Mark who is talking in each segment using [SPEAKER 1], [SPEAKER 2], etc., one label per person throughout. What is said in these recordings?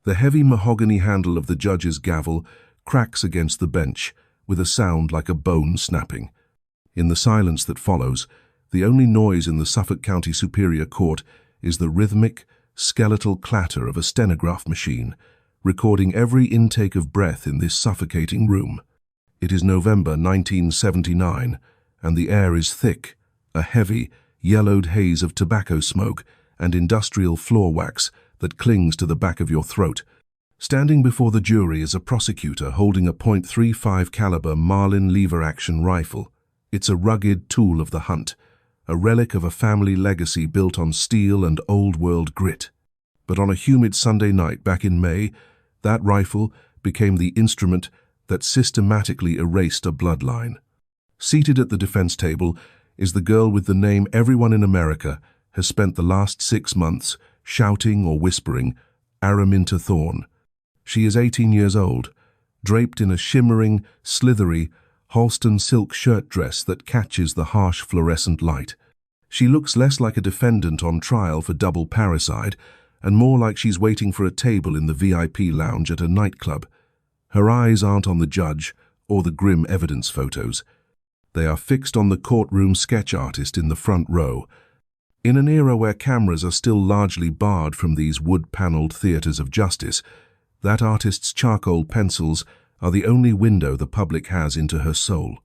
[SPEAKER 1] The heavy mahogany handle of the judge's gavel cracks against the bench with a sound like a bone snapping. In the silence that follows, the only noise in the Suffolk County Superior Court is the rhythmic, skeletal clatter of a stenograph machine, recording every intake of breath in this suffocating room. It is November 1979, and the air is thick, a heavy, yellowed haze of tobacco smoke and industrial floor wax that clings to the back of your throat. Standing before the jury is a prosecutor holding a .35 caliber Marlin lever-action rifle. It's a rugged tool of the hunt, a relic of a family legacy built on steel and old-world grit. But on a humid Sunday night back in May, that rifle became the instrument that systematically erased a bloodline. Seated at the defense table is the girl with the name everyone in America has spent the last 6 months shouting or whispering, Araminta Thorne. She is 18 years old, draped in a shimmering, slithery, Halston silk shirt dress that catches the harsh fluorescent light. She looks less like a defendant on trial for double parricide and more like she's waiting for a table in the VIP lounge at a nightclub. Her eyes aren't on the judge or the grim evidence photos. They are fixed on the courtroom sketch artist in the front row. In an era where cameras are still largely barred from these wood-paneled theaters of justice, that artist's charcoal pencils are the only window the public has into her soul.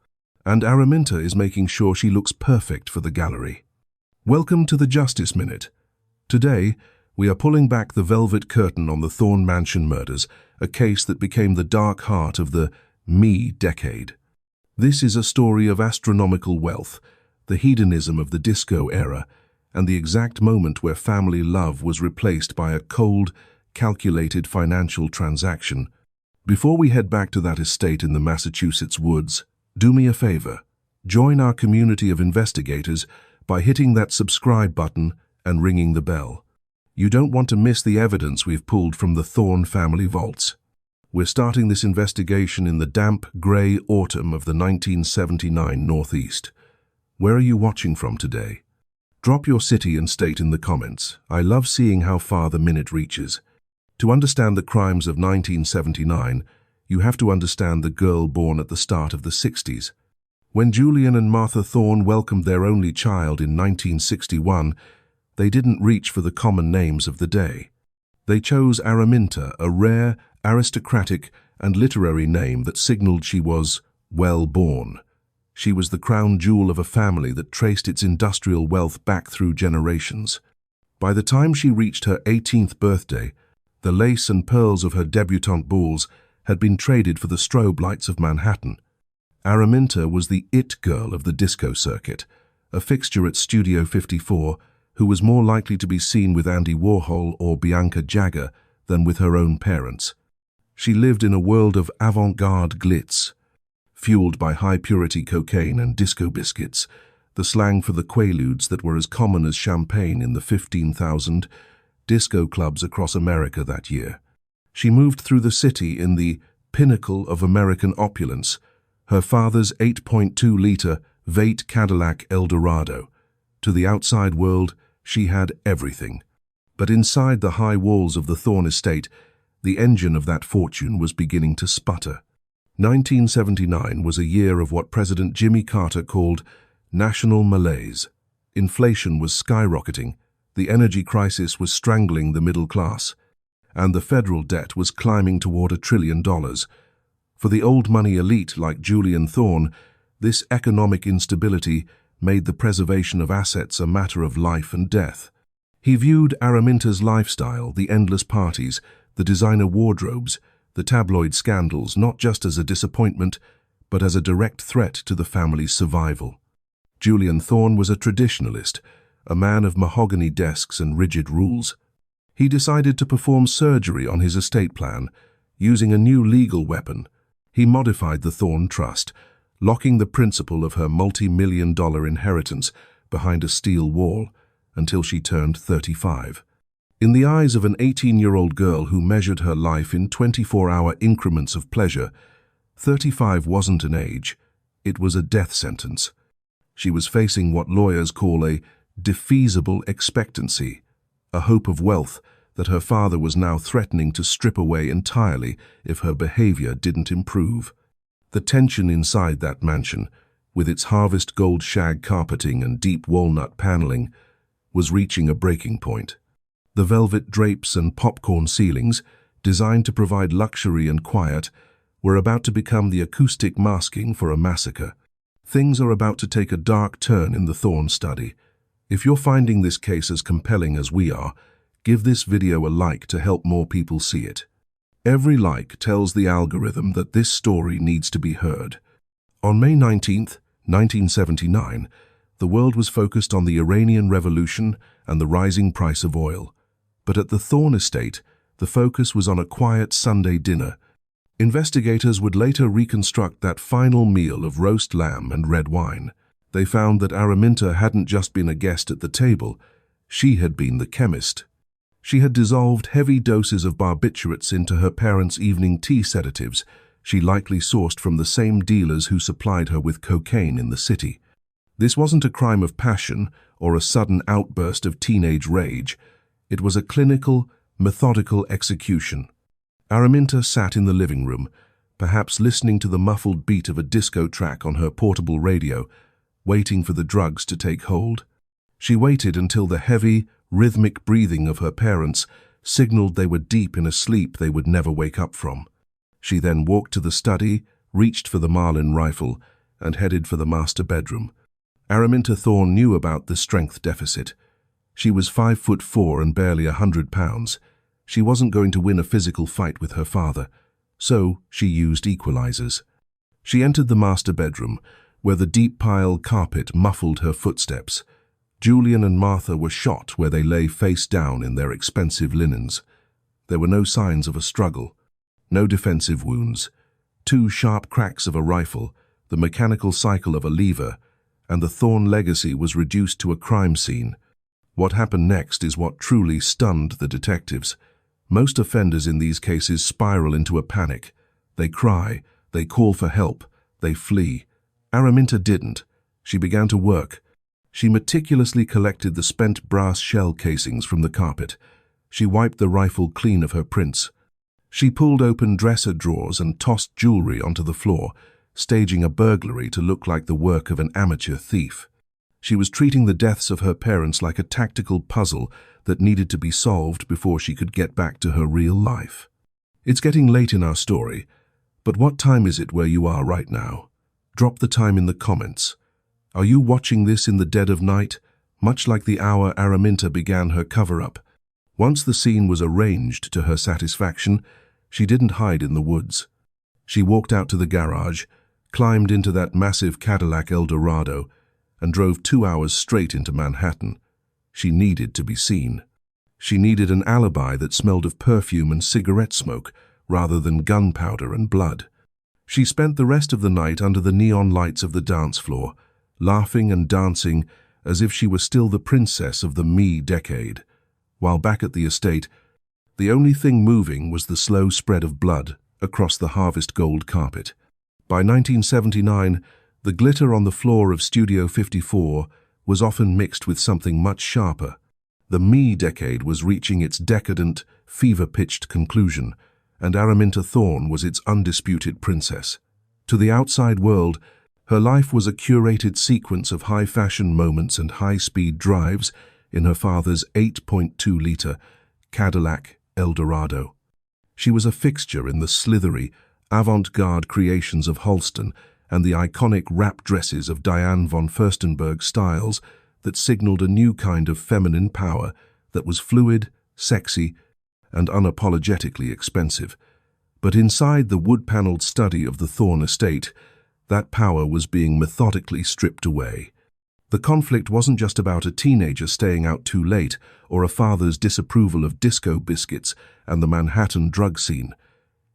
[SPEAKER 1] And Araminta is making sure she looks perfect for the gallery. Welcome to the Justice Minute. Today, we are pulling back the velvet curtain on the Thorne Mansion murders, a case that became the dark heart of the me decade. This is a story of astronomical wealth, the hedonism of the disco era, and the exact moment where family love was replaced by a cold, calculated financial transaction. Before we head back to that estate in the Massachusetts woods, do me a favor. Join our community of investigators by hitting that subscribe button and ringing the bell. You don't want to miss the evidence we've pulled from the Thorne family vaults. We're starting this investigation in the damp, grey autumn of the 1979 Northeast. Where are you watching from today? Drop your city and state in the comments. I love seeing how far the minute reaches. To understand the crimes of 1979, you have to understand the girl born at the start of the 60s. When Julian and Martha Thorne welcomed their only child in 1961, they didn't reach for the common names of the day. They chose Araminta, a rare, aristocratic, and literary name that signaled she was well born. She was the crown jewel of a family that traced its industrial wealth back through generations. By the time she reached her 18th birthday, the lace and pearls of her debutante balls had been traded for the strobe lights of Manhattan. Araminta was the it girl of the disco circuit, a fixture at Studio 54, who was more likely to be seen with Andy Warhol or Bianca Jagger than with her own parents. She lived in a world of avant-garde glitz, fueled by high-purity cocaine and disco biscuits, the slang for the quaaludes that were as common as champagne in the 15,000 disco clubs across America that year. She moved through the city in the pinnacle of American opulence, her father's 8.2-liter Vate Cadillac Eldorado. To the outside world, she had everything. But inside the high walls of the Thorne estate, the engine of that fortune was beginning to sputter. 1979 was a year of what President Jimmy Carter called national malaise. Inflation was skyrocketing, the energy crisis was strangling the middle class, and the federal debt was climbing toward $1 trillion. For the old money elite like Julian Thorne, this economic instability made the preservation of assets a matter of life and death. He viewed Araminta's lifestyle, the endless parties, the designer wardrobes, the tabloid scandals, not just as a disappointment, but as a direct threat to the family's survival. Julian Thorne was a traditionalist, a man of mahogany desks and rigid rules. He decided to perform surgery on his estate plan, using a new legal weapon. He modified the Thorne Trust, locking the principal of her multi-million-dollar inheritance behind a steel wall until she turned 35. In the eyes of an 18-year-old girl who measured her life in 24-hour increments of pleasure, 35 wasn't an age, it was a death sentence. She was facing what lawyers call a defeasible expectancy, a hope of wealth that her father was now threatening to strip away entirely if her behavior didn't improve. The tension inside that mansion, with its harvest gold shag carpeting and deep walnut paneling, was reaching a breaking point. The velvet drapes and popcorn ceilings, designed to provide luxury and quiet, were about to become the acoustic masking for a massacre. Things are about to take a dark turn in the Thorne study. If you're finding this case as compelling as we are, give this video a like to help more people see it. Every like tells the algorithm that this story needs to be heard. On May 19th, 1979, the world was focused on the Iranian Revolution and the rising price of oil. But at the Thorne estate, the focus was on a quiet Sunday dinner. Investigators would later reconstruct that final meal of roast lamb and red wine. They found that Araminta hadn't just been a guest at the table, she had been the chemist. She had dissolved heavy doses of barbiturates into her parents' evening tea sedatives, she likely sourced from the same dealers who supplied her with cocaine in the city. This wasn't a crime of passion or a sudden outburst of teenage rage. It was a clinical, methodical execution. Araminta sat in the living room, perhaps listening to the muffled beat of a disco track on her portable radio, waiting for the drugs to take hold. She waited until the heavy, rhythmic breathing of her parents signaled they were deep in a sleep they would never wake up from. She then walked to the study, reached for the Marlin rifle, and headed for the master bedroom. Araminta Thorne knew about the strength deficit. She was 5'4" and barely 100 pounds. She wasn't going to win a physical fight with her father, so she used equalizers. She entered the master bedroom, where the deep pile carpet muffled her footsteps. Julian and Martha were shot where they lay face down in their expensive linens. There were no signs of a struggle, no defensive wounds, 2 sharp cracks of a rifle, the mechanical cycle of a lever, and the Thorne legacy was reduced to a crime scene. What happened next is what truly stunned the detectives. Most offenders in these cases spiral into a panic. They cry, they call for help, they flee. Araminta didn't. She began to work. She meticulously collected the spent brass shell casings from the carpet. She wiped the rifle clean of her prints. She pulled open dresser drawers and tossed jewelry onto the floor, staging a burglary to look like the work of an amateur thief. She was treating the deaths of her parents like a tactical puzzle that needed to be solved before she could get back to her real life. It's getting late in our story, but what time is it where you are right now? Drop the time in the comments. Are you watching this in the dead of night, much like the hour Araminta began her cover-up? Once the scene was arranged to her satisfaction, she didn't hide in the woods. She walked out to the garage, climbed into that massive Cadillac Eldorado, and drove 2 hours straight into Manhattan. She needed to be seen. She needed an alibi that smelled of perfume and cigarette smoke rather than gunpowder and blood. She spent the rest of the night under the neon lights of the dance floor, laughing and dancing as if she were still the princess of the me decade. While back at the estate, the only thing moving was the slow spread of blood across the harvest gold carpet. By 1979, the glitter on the floor of Studio 54 was often mixed with something much sharper. The me decade was reaching its decadent, fever-pitched conclusion, and Araminta Thorne was its undisputed princess. To the outside world, her life was a curated sequence of high-fashion moments and high-speed drives in her father's 8.2-liter Cadillac Eldorado. She was a fixture in the slithery, avant-garde creations of Halston and the iconic wrap dresses of Diane von Furstenberg styles that signaled a new kind of feminine power that was fluid, sexy, and unapologetically expensive. But inside the wood-paneled study of the Thorne estate, that power was being methodically stripped away. The conflict wasn't just about a teenager staying out too late or a father's disapproval of disco biscuits and the Manhattan drug scene.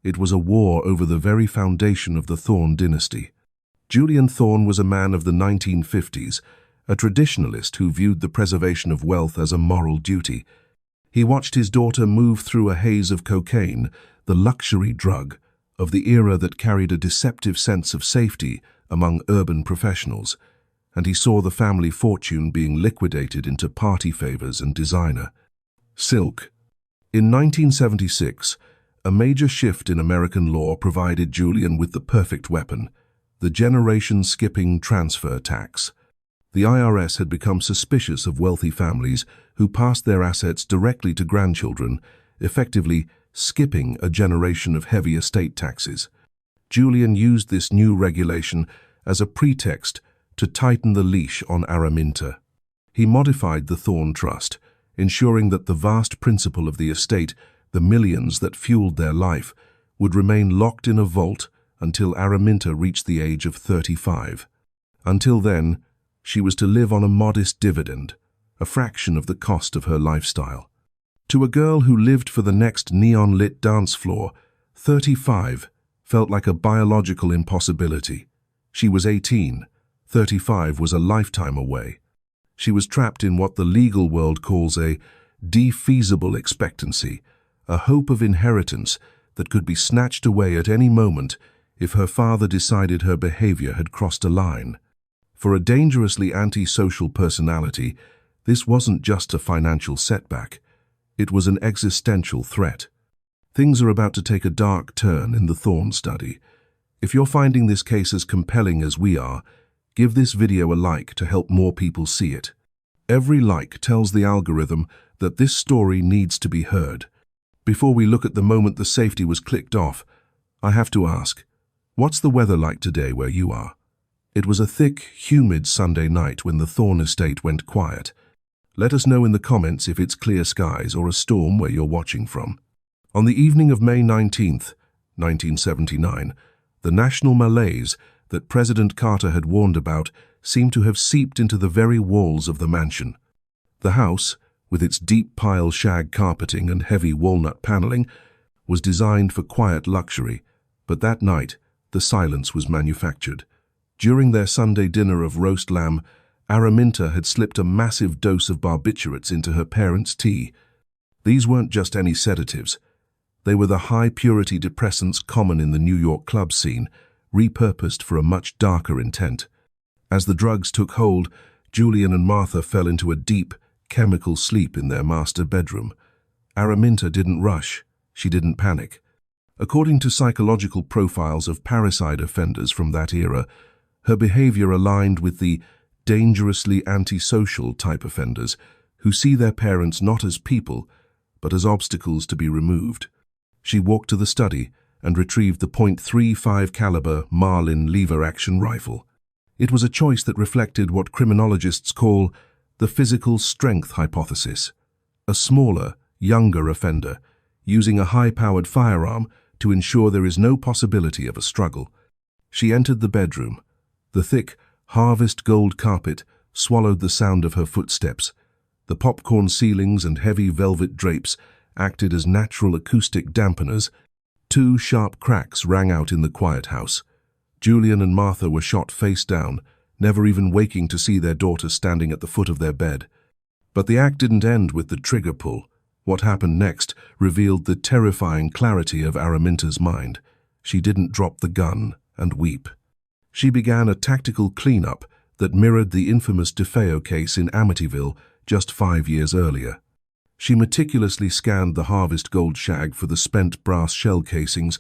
[SPEAKER 1] It was a war over the very foundation of the Thorne dynasty. Julian Thorne was a man of the 1950s, a traditionalist who viewed the preservation of wealth as a moral duty. He watched his daughter move through a haze of cocaine, the luxury drug of the era that carried a deceptive sense of safety among urban professionals, and he saw the family fortune being liquidated into party favors and designer. Silk, In 1976, a major shift in American law provided Julian with the perfect weapon, the generation-skipping transfer tax. The IRS had become suspicious of wealthy families who passed their assets directly to grandchildren, effectively skipping a generation of heavy estate taxes. Julian used this new regulation as a pretext to tighten the leash on Araminta. He modified the Thorne Trust, ensuring that the vast principal of the estate, the millions that fueled their life, would remain locked in a vault until Araminta reached the age of 35. Until then, she was to live on a modest dividend, a fraction of the cost of her lifestyle. To a girl who lived for the next neon-lit dance floor, 35 felt like a biological impossibility. She was 18, 35 was a lifetime away. She was trapped in what the legal world calls a defeasible expectancy, a hope of inheritance that could be snatched away at any moment if her father decided her behavior had crossed a line. For a dangerously antisocial personality, this wasn't just a financial setback. It was an existential threat. Things are about to take a dark turn in the Thorne study. If you're finding this case as compelling as we are, give this video a like to help more people see it. Every like tells the algorithm that this story needs to be heard. Before we look at the moment the safety was clicked off, I have to ask, what's the weather like today where you are? It was a thick, humid Sunday night when the Thorne estate went quiet. Let us know in the comments if it's clear skies or a storm where you're watching from. On the evening of May 19th, 1979, the national malaise that President Carter had warned about seemed to have seeped into the very walls of the mansion. The house, with its deep pile shag carpeting and heavy walnut paneling, was designed for quiet luxury, but that night the silence was manufactured. During their Sunday dinner of roast lamb, Araminta had slipped a massive dose of barbiturates into her parents' tea. These weren't just any sedatives. They were the high-purity depressants common in the New York club scene, repurposed for a much darker intent. As the drugs took hold, Julian and Martha fell into a deep, chemical sleep in their master bedroom. Araminta didn't rush. She didn't panic. According to psychological profiles of parricide offenders from that era, her behavior aligned with the dangerously antisocial type offenders who see their parents not as people, but as obstacles to be removed. She walked to the study and retrieved the .35 caliber Marlin lever-action rifle. It was a choice that reflected what criminologists call the physical strength hypothesis. A smaller, younger offender, using a high-powered firearm to ensure there is no possibility of a struggle. She entered the bedroom. The thick, harvest gold carpet swallowed the sound of her footsteps. The popcorn ceilings and heavy velvet drapes acted as natural acoustic dampeners. Two sharp cracks rang out in the quiet house. Julian and Martha were shot face down, never even waking to see their daughter standing at the foot of their bed. But the act didn't end with the trigger pull. What happened next revealed the terrifying clarity of Araminta's mind. She didn't drop the gun and weep. She began a tactical cleanup that mirrored the infamous DeFeo case in Amityville just 5 years earlier. She meticulously scanned the harvest gold shag for the spent brass shell casings,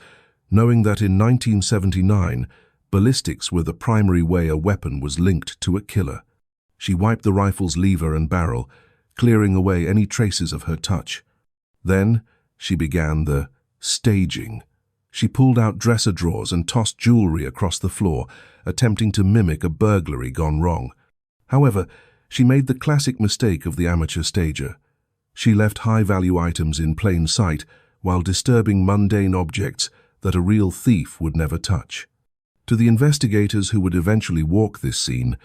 [SPEAKER 1] knowing that in 1979, ballistics were the primary way a weapon was linked to a killer. She wiped the rifle's lever and barrel, clearing away any traces of her touch. Then she began the staging. She pulled out dresser drawers and tossed jewelry across the floor, attempting to mimic a burglary gone wrong. However, she made the classic mistake of the amateur stager. She left high-value items in plain sight while disturbing mundane objects that a real thief would never touch. To the investigators who would eventually walk this scene,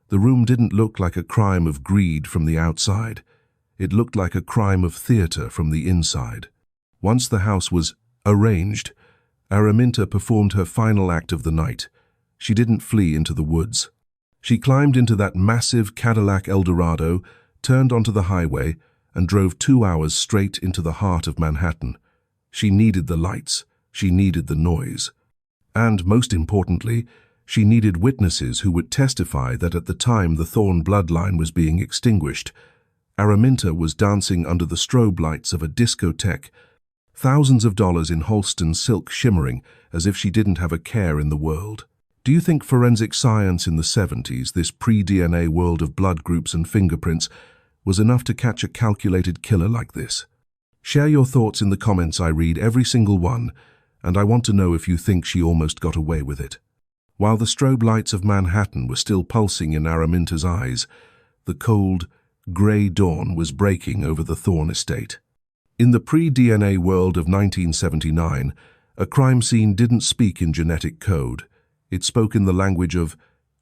[SPEAKER 1] the room didn't look like a crime of greed from the outside. It looked like a crime of theater from the inside. Once the house was arranged, Araminta performed her final act of the night. She didn't flee into the woods. She climbed into that massive Cadillac Eldorado, turned onto the highway, and drove 2 hours straight into the heart of Manhattan. She needed the lights. She needed the noise. And, most importantly, she needed witnesses who would testify that at the time the Thorne bloodline was being extinguished, Araminta was dancing under the strobe lights of a discotheque, thousands of dollars in Holston silk shimmering as if she didn't have a care in the world. Do you think forensic science in the 70s, this pre-DNA world of blood groups and fingerprints, was enough to catch a calculated killer like this? Share your thoughts in the comments. I read every single one, and I want to know if you think she almost got away with it. While the strobe lights of Manhattan were still pulsing in Araminta's eyes, the cold, grey dawn was breaking over the Thorne estate. In the pre-DNA world of 1979, a crime scene didn't speak in genetic code. It spoke in the language of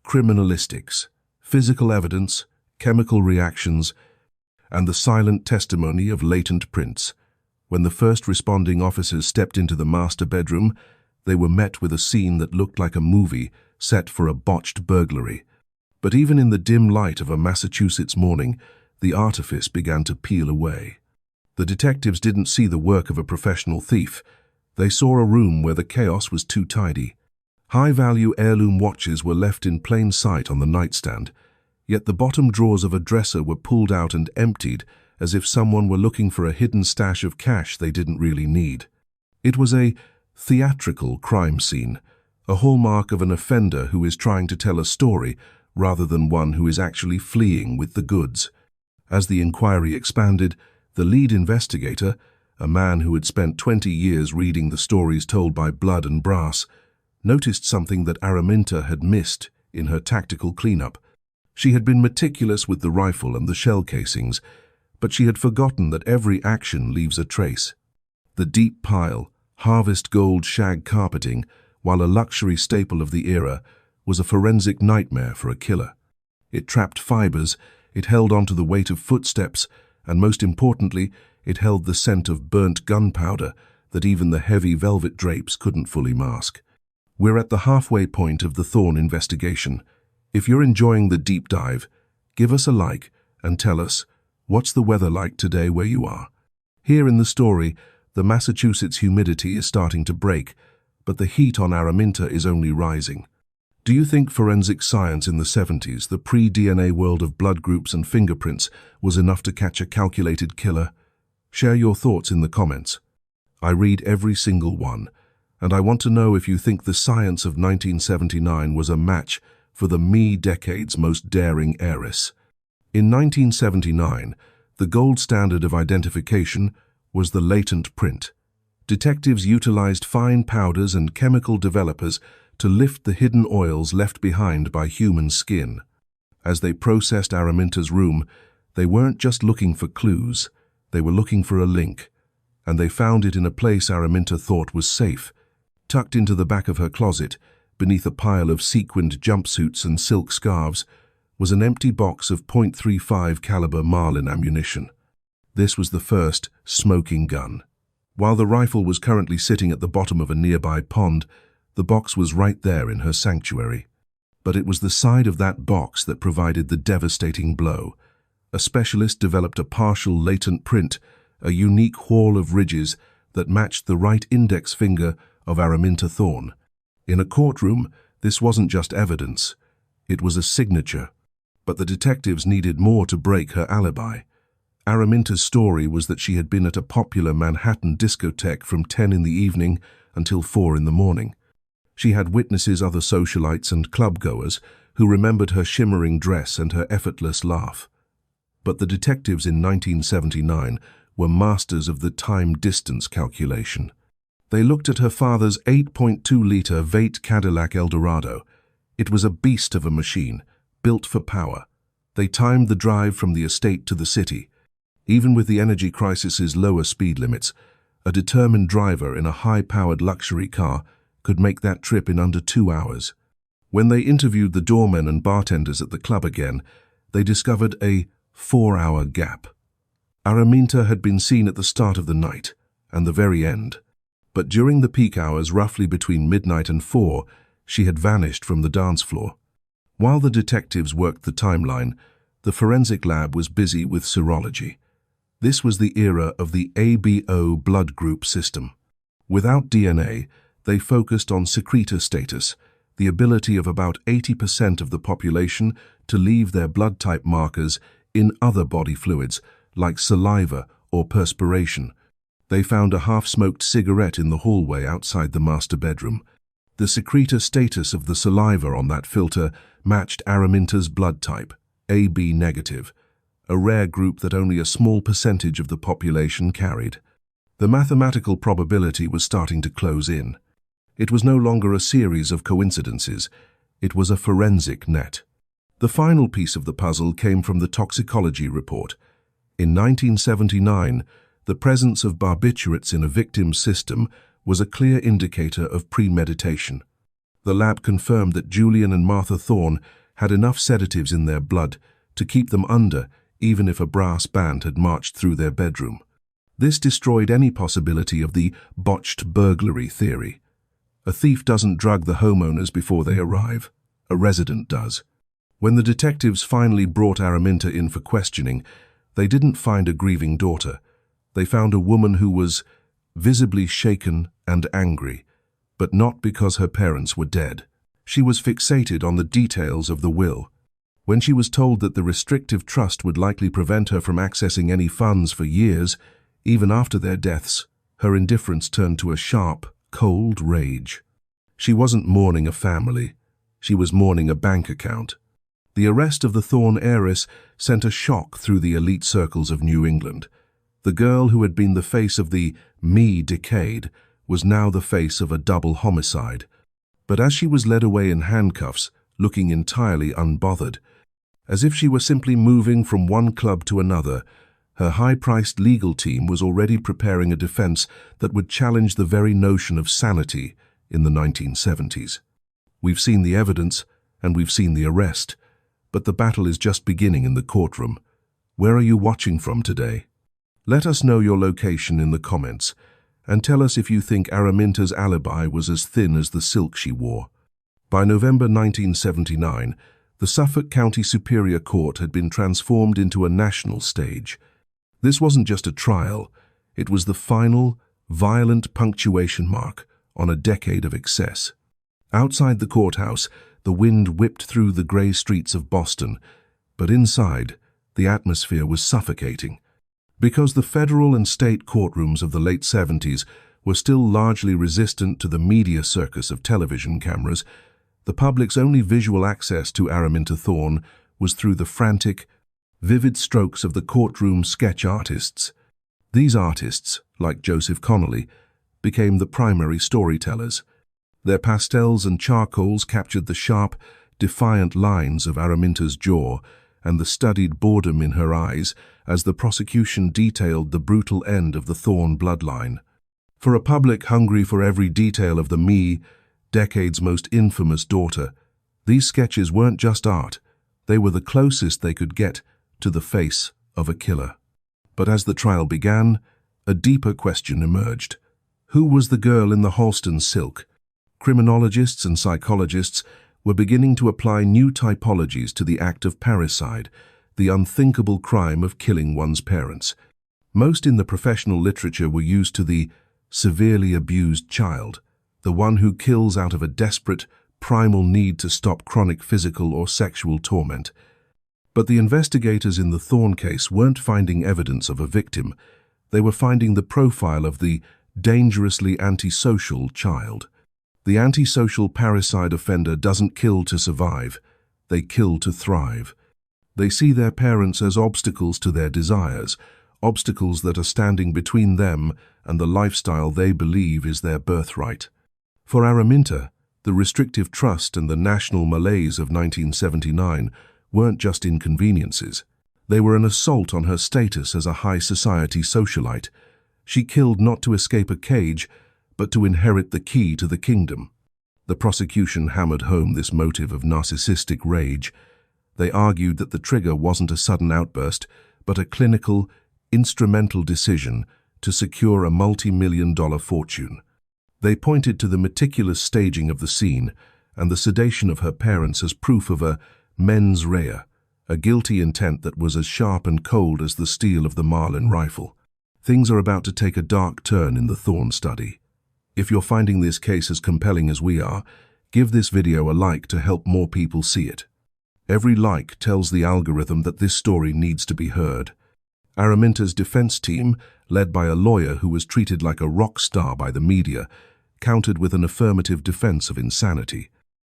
[SPEAKER 1] criminalistics, physical evidence, chemical reactions, and the silent testimony of latent prints. When the first responding officers stepped into the master bedroom, they were met with a scene that looked like a movie set for a botched burglary. But even in the dim light of a Massachusetts morning, the artifice began to peel away. The detectives didn't see the work of a professional thief. They saw a room where the chaos was too tidy. High-value heirloom watches were left in plain sight on the nightstand, yet the bottom drawers of a dresser were pulled out and emptied as if someone were looking for a hidden stash of cash they didn't really need. It was a theatrical crime scene, a hallmark of an offender who is trying to tell a story rather than one who is actually fleeing with the goods. As the inquiry expanded, the lead investigator, a man who had spent 20 years reading the stories told by Blood and Brass, noticed something that Araminta had missed in her tactical cleanup. She had been meticulous with the rifle and the shell casings, but she had forgotten that every action leaves a trace. The deep pile, harvest gold shag carpeting, while a luxury staple of the era, was a forensic nightmare for a killer. It trapped fibers, it held onto the weight of footsteps, and most importantly, it held the scent of burnt gunpowder that even the heavy velvet drapes couldn't fully mask. We're at the halfway point of the Thorne investigation. If you're enjoying the deep dive, give us a like and tell us, what's the weather like today where you are? Here in the story, the Massachusetts humidity is starting to break, but the heat on Araminta is only rising. Do you think forensic science in the 70s, the pre-DNA world of blood groups and fingerprints, was enough to catch a calculated killer? Share your thoughts in the comments. I read every single one, and I want to know if you think the science of 1979 was a match for the decade's most daring heiress. In 1979, the gold standard of identification was the latent print. Detectives utilized fine powders and chemical developers to lift the hidden oils left behind by human skin. As they processed Araminta's room, they weren't just looking for clues, they were looking for a link, and they found it in a place Araminta thought was safe. Tucked into the back of her closet, beneath a pile of sequined jumpsuits and silk scarves, was an empty box of .35 caliber Marlin ammunition. This was the first smoking gun. While the rifle was currently sitting at the bottom of a nearby pond, the box was right there in her sanctuary. But it was the side of that box that provided the devastating blow. A specialist developed a partial latent print, a unique whorl of ridges that matched the right index finger of Araminta Thorne. In a courtroom, this wasn't just evidence. It was a signature. But the detectives needed more to break her alibi. Araminta's story was that she had been at a popular Manhattan discotheque from 10 in the evening until 4 in the morning. She had witnesses, other socialites and clubgoers, who remembered her shimmering dress and her effortless laugh. But the detectives in 1979 were masters of the time-distance calculation. They looked at her father's 8.2-liter Vate Cadillac Eldorado. It was a beast of a machine, built for power. They timed the drive from the estate to the city. Even with the energy crisis's lower speed limits, a determined driver in a high-powered luxury car could make that trip in under 2 hours. When they interviewed the doormen and bartenders at the club again, they discovered a 4-hour gap. Araminta had been seen at the start of the night and the very end. But during the peak hours, roughly between midnight and 4, she had vanished from the dance floor. While the detectives worked the timeline, the forensic lab was busy with serology. This was the era of the ABO blood group system. Without DNA, they focused on secretor status, the ability of about 80% of the population to leave their blood type markers in other body fluids, like saliva or perspiration. They found a half-smoked cigarette in the hallway outside the master bedroom. The secretor status of the saliva on that filter matched Araminta's blood type, AB negative, a rare group that only a small percentage of the population carried. The mathematical probability was starting to close in. It was no longer a series of coincidences. It was a forensic net. The final piece of the puzzle came from the toxicology report. In 1979, the presence of barbiturates in a victim's system was a clear indicator of premeditation. The lab confirmed that Julian and Martha Thorne had enough sedatives in their blood to keep them under, even if a brass band had marched through their bedroom. This destroyed any possibility of the botched burglary theory. A thief doesn't drug the homeowners before they arrive. A resident does. When the detectives finally brought Araminta in for questioning, they didn't find a grieving daughter. They found a woman who was visibly shaken and angry, but not because her parents were dead. She was fixated on the details of the will. When she was told that the restrictive trust would likely prevent her from accessing any funds for years, even after their deaths, her indifference turned to a sharp, cold rage. She wasn't mourning a family. She was mourning a bank account. The arrest of the Thorne heiress sent a shock through the elite circles of New England. The girl who had been the face of the me decade was now the face of a double homicide. But as she was led away in handcuffs, looking entirely unbothered, as if she were simply moving from one club to another, her high-priced legal team was already preparing a defense that would challenge the very notion of sanity in the 1970s. We've seen the evidence, and we've seen the arrest, but the battle is just beginning in the courtroom. Where are you watching from today? Let us know your location in the comments, and tell us if you think Araminta's alibi was as thin as the silk she wore. By November 1979, the Suffolk County Superior Court had been transformed into a national stage. This wasn't just a trial, it was the final, violent punctuation mark on a decade of excess. Outside the courthouse, the wind whipped through the grey streets of Boston, but inside, the atmosphere was suffocating. Because the federal and state courtrooms of the late 70s were still largely resistant to the media circus of television cameras, the public's only visual access to Araminta Thorne was through the frantic, vivid strokes of the courtroom sketch artists. These artists, like Joseph Connolly, became the primary storytellers. Their pastels and charcoals captured the sharp, defiant lines of Araminta's jaw and the studied boredom in her eyes as the prosecution detailed the brutal end of the Thorne bloodline. For a public hungry for every detail of the me, decade's most infamous daughter, these sketches weren't just art, they were the closest they could get to the face of a killer. But as the trial began, a deeper question emerged. Who was the girl in the Halston silk? Criminologists and psychologists were beginning to apply new typologies to the act of parricide, the unthinkable crime of killing one's parents. Most in the professional literature were used to the severely abused child, the one who kills out of a desperate, primal need to stop chronic physical or sexual torment. But the investigators in the Thorne case weren't finding evidence of a victim. They were finding the profile of the dangerously antisocial child. The antisocial parricide offender doesn't kill to survive, they kill to thrive. They see their parents as obstacles to their desires, obstacles that are standing between them and the lifestyle they believe is their birthright. For Araminta, the restrictive trust and the national malaise of 1979 weren't just inconveniences. They were an assault on her status as a high society socialite. She killed not to escape a cage, but to inherit the key to the kingdom. The prosecution hammered home this motive of narcissistic rage. They argued that the trigger wasn't a sudden outburst, but a clinical, instrumental decision to secure a multi-million-dollar fortune. They pointed to the meticulous staging of the scene and the sedation of her parents as proof of a mens rea, a guilty intent that was as sharp and cold as the steel of the Marlin rifle. Things are about to take a dark turn in the Thorne study. If you're finding this case as compelling as we are, give this video a like to help more people see it. Every like tells the algorithm that this story needs to be heard. Araminta's defense team, led by a lawyer who was treated like a rock star by the media, countered with an affirmative defense of insanity.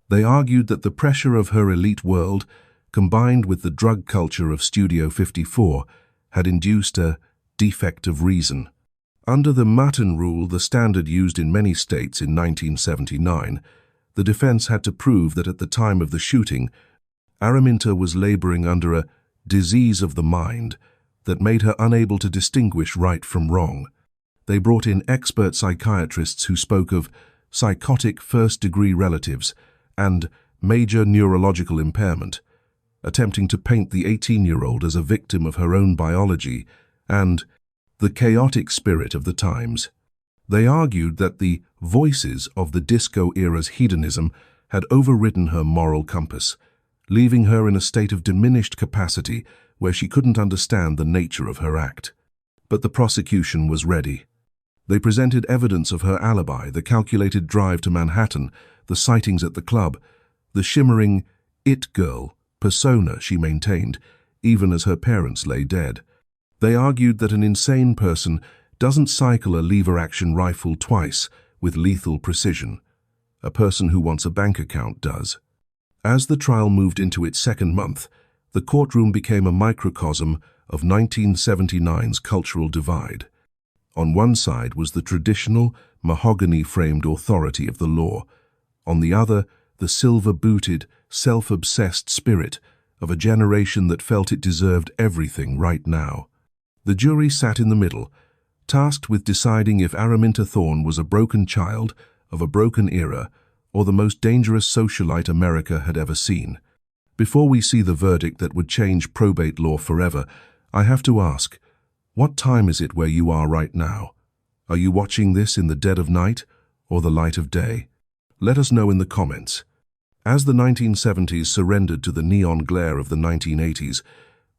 [SPEAKER 1] They argued that the pressure of her elite world, combined with the drug culture of Studio 54, had induced a defect of reason. Under the Martin rule, the standard used in many states in 1979, the defense had to prove that at the time of the shooting, Araminta was laboring under a disease of the mind that made her unable to distinguish right from wrong. They brought in expert psychiatrists who spoke of psychotic first-degree relatives and major neurological impairment, attempting to paint the 18-year-old as a victim of her own biology and the chaotic spirit of the times. They argued that the voices of the disco-era's hedonism had overridden her moral compass, leaving her in a state of diminished capacity where she couldn't understand the nature of her act. But the prosecution was ready. They presented evidence of her alibi, the calculated drive to Manhattan, the sightings at the club, the shimmering it girl persona she maintained, even as her parents lay dead. They argued that an insane person doesn't cycle a lever-action rifle twice with lethal precision. A person who wants a bank account does. As the trial moved into its second month, the courtroom became a microcosm of 1979's cultural divide. On one side was the traditional, mahogany-framed authority of the law. On the other, the silver-booted, self-obsessed spirit of a generation that felt it deserved everything right now. The jury sat in the middle, tasked with deciding if Araminta Thorne was a broken child of a broken era or the most dangerous socialite America had ever seen. Before we see the verdict that would change probate law forever, I have to ask, what time is it where you are right now? Are you watching this in the dead of night or the light of day? Let us know in the comments. As the 1970s surrendered to the neon glare of the 1980s,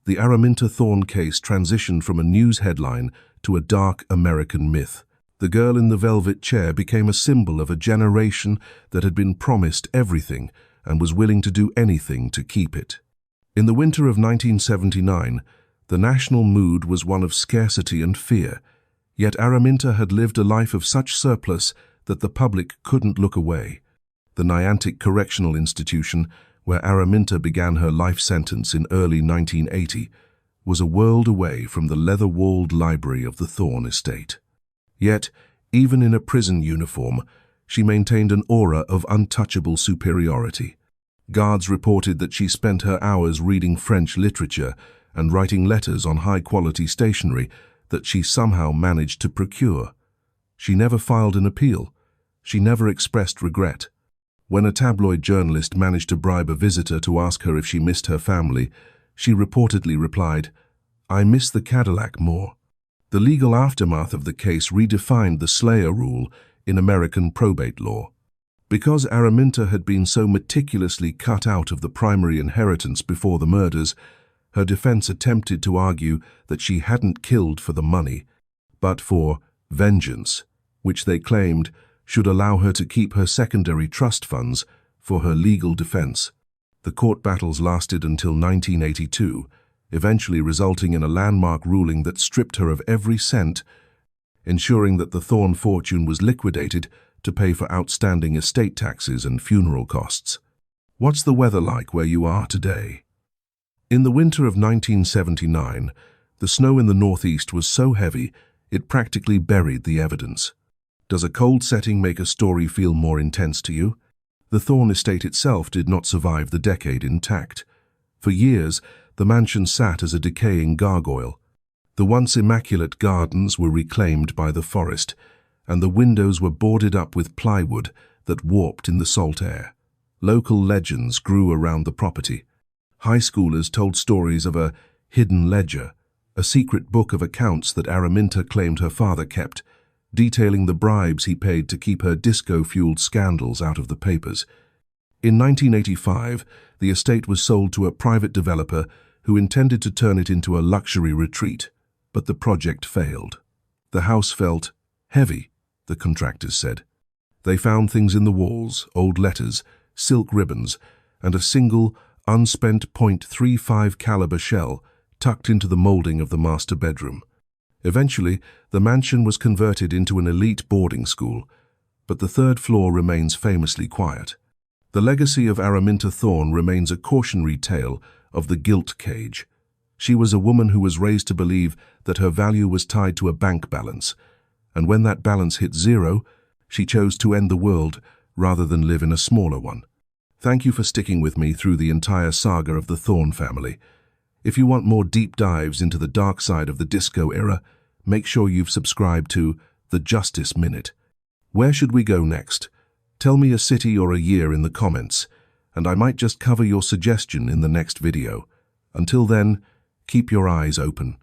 [SPEAKER 1] the Araminta Thorne case transitioned from a news headline to a dark American myth. The girl in the velvet chair became a symbol of a generation that had been promised everything and was willing to do anything to keep it. In the winter of 1979, the national mood was one of scarcity and fear, yet Araminta had lived a life of such surplus that the public couldn't look away. The Niantic Correctional Institution, where Araminta began her life sentence in early 1980, was a world away from the leather-walled library of the Thorne estate. Yet, even in a prison uniform, she maintained an aura of untouchable superiority. Guards reported that she spent her hours reading French literature and writing letters on high-quality stationery that she somehow managed to procure. She never filed an appeal. She never expressed regret. When a tabloid journalist managed to bribe a visitor to ask her if she missed her family, she reportedly replied, "I miss the Cadillac more." The legal aftermath of the case redefined the Slayer rule in American probate law. Because Araminta had been so meticulously cut out of the primary inheritance before the murders, her defense attempted to argue that she hadn't killed for the money, but for vengeance, which they claimed should allow her to keep her secondary trust funds for her legal defense. The court battles lasted until 1982, eventually resulting in a landmark ruling that stripped her of every cent, ensuring that the Thorne fortune was liquidated to pay for outstanding estate taxes and funeral costs. What's the weather like where you are today? In the winter of 1979, the snow in the northeast was so heavy it practically buried the evidence. Does a cold setting make a story feel more intense to you? The Thorne estate itself did not survive the decade intact. For years, the mansion sat as a decaying gargoyle. The once immaculate gardens were reclaimed by the forest, and the windows were boarded up with plywood that warped in the salt air. Local legends grew around the property. High schoolers told stories of a hidden ledger, a secret book of accounts that Araminta claimed her father kept, detailing the bribes he paid to keep her disco-fueled scandals out of the papers. In 1985, the estate was sold to a private developer who intended to turn it into a luxury retreat, but the project failed. The house felt heavy, the contractors said. They found things in the walls, old letters, silk ribbons, and a single, unspent .35 caliber shell tucked into the molding of the master bedroom. Eventually, the mansion was converted into an elite boarding school, but the third floor remains famously quiet. The legacy of Araminta Thorne remains a cautionary tale of the guilt cage. She was a woman who was raised to believe that her value was tied to a bank balance, and when that balance hit zero, she chose to end the world rather than live in a smaller one. Thank you for sticking with me through the entire saga of the Thorne family. If you want more deep dives into the dark side of the disco era, make sure you've subscribed to The Justice Minute. Where should we go next? Tell me a city or a year in the comments, and I might just cover your suggestion in the next video. Until then, keep your eyes open.